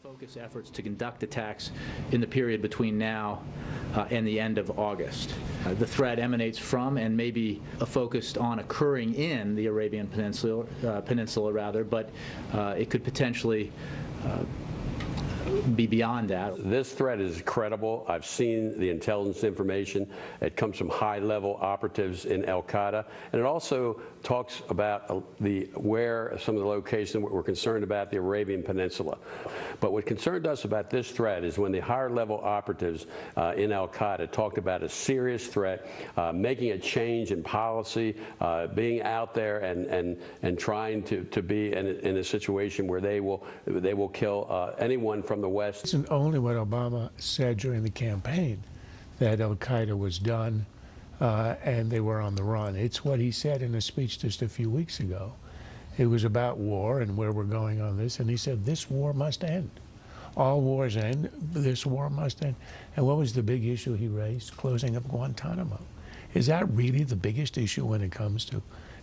Focus efforts to conduct attacks in the period between now and the end of August. The threat emanates from and may be focused on occurring in the Arabian Peninsula, but it could potentially be beyond that. This threat is credible. I've seen the intelligence information. It comes from high-level operatives in Al-Qaeda, and it also talks about where some of the locations we're concerned about the Arabian Peninsula. But what concerned us about this threat is when the higher-level operatives in Al-Qaeda talked about a serious threat, making a change in policy, being out there and trying to be in a situation where they will kill anyone from the West. It isn't only what Obama said during the campaign, that Al-Qaeda was done and they were on the run. It's what he said in a speech just a few weeks ago. It was about war and where we're going on this, and he said this war must end. All wars end, this war must end. And what was the big issue he raised? Closing of Guantanamo. Is that really the biggest issue when it comes to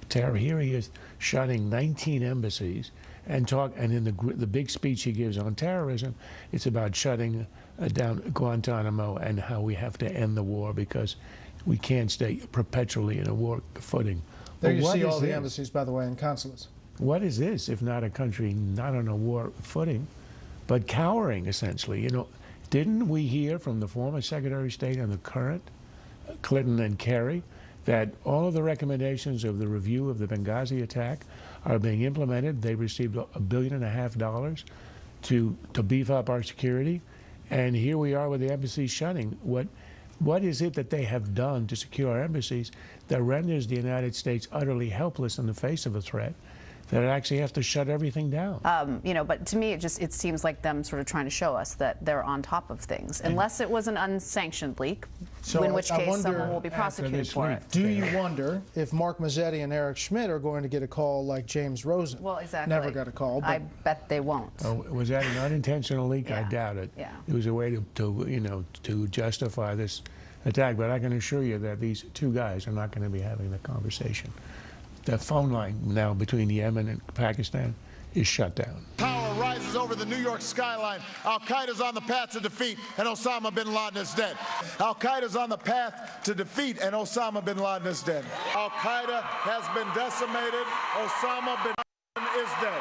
terror? Here he is shutting 19 embassies and in the big speech he gives on terrorism, it's about shutting down Guantanamo and how we have to end the war because we can't stay perpetually in a war footing. There you see all the embassies, by the way, and consulates. What is this if not a country not on a war footing, but cowering, essentially? You know, didn't we hear from the former Secretary of State and the current, Clinton and Kerry, that all of the recommendations of the review of the Benghazi attack are being implemented? They received $1.5 billion to beef up our security, and here we are with the embassies shutting. What is it that they have done to secure our embassies that renders the United States utterly helpless in the face of a threat that it actually has to shut everything down? You know, but to me, it seems like them sort of trying to show us that they're on top of things, unless it was an unsanctioned leak, in which case someone will be prosecuted for it. Do you wonder if Mark Mazzetti and Eric Schmidt are going to get a call like James Rosen? Well, exactly. Never got a call. But I bet they won't. Oh, was that an unintentional leak? Yeah. I doubt it. Yeah. It was a way to justify this attack, but I can assure you that these two guys are not going to be having the conversation. The phone line now between Yemen and Pakistan is shut down. Power rises over the New York skyline. Al-Qaeda's on the path to defeat, and Osama bin Laden is dead. Al-Qaeda's on the path to defeat, and Osama bin Laden is dead. Al-Qaeda has been decimated. Osama bin Laden is dead.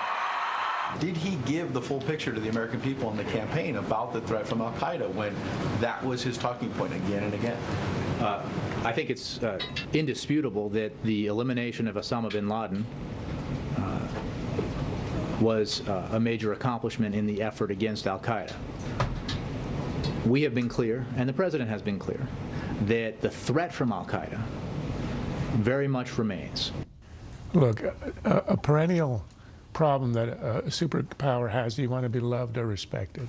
Did he give the full picture to the American people in the campaign about the threat from Al-Qaeda when that was his talking point again and again? I think it's indisputable that the elimination of Osama bin Laden was a major accomplishment in the effort against Al-Qaeda. We have been clear, and the President has been clear, that the threat from Al-Qaeda very much remains. Look, a perennial problem that a superpower has, do you want to be loved or respected?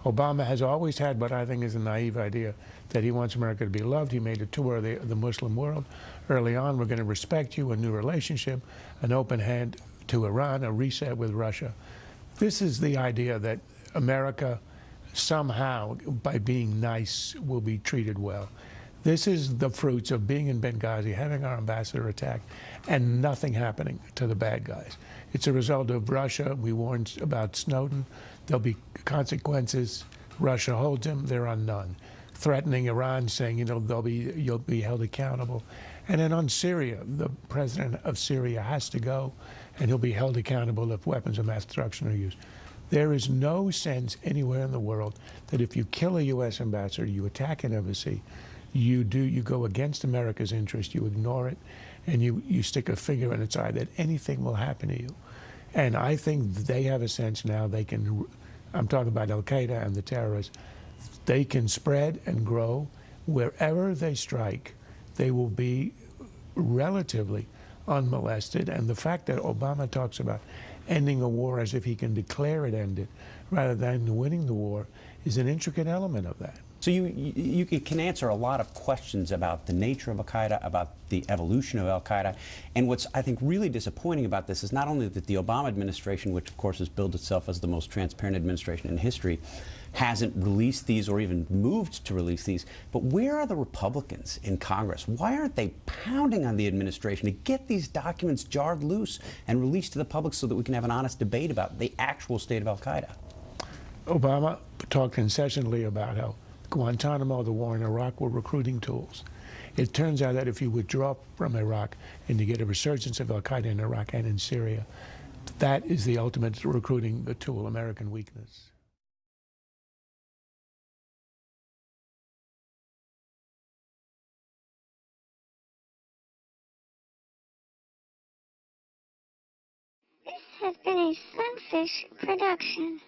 Obama has always had what I think is a naive idea that he wants America to be loved. He made a tour of the Muslim world early on. We're going to respect you, a new relationship, an open hand to Iran, a reset with Russia. This is the idea that America somehow, by being nice, will be treated well. This is the fruits of being in Benghazi, having our ambassador attacked, and nothing happening to the bad guys. It's a result of Russia. We warned about Snowden. There'll be consequences. Russia holds him. There are none. Threatening Iran, saying, you know, you'll be held accountable. And then on Syria, the president of Syria has to go, and he'll be held accountable if weapons of mass destruction are used. There is no sense anywhere in the world that if you kill a U.S. ambassador, you attack an embassy, you go against America's interest, you ignore it, and you stick a finger in its eye, that anything will happen to you. And I think they have a sense now they can, I'm talking about Al-Qaeda and the terrorists, they can spread and grow. Wherever they strike, they will be relatively unmolested. And the fact that Obama talks about ending a war as if he can declare it ended rather than winning the war is an intricate element of that. So you can answer a lot of questions about the nature of Al-Qaeda, about the evolution of Al-Qaeda. And what's, I think, really disappointing about this is not only that the Obama administration, which of course has billed itself as the most transparent administration in history, hasn't released these or even moved to release these, but where are the Republicans in Congress? Why aren't they pounding on the administration to get these documents jarred loose and released to the public so that we can have an honest debate about the actual state of Al-Qaeda? Obama talked incessantly about how Guantanamo, the war in Iraq, were recruiting tools. It turns out that if you withdraw from Iraq and you get a resurgence of al-Qaeda in Iraq and in Syria, that is the ultimate recruiting tool, American weakness. This has been a Sunfish production.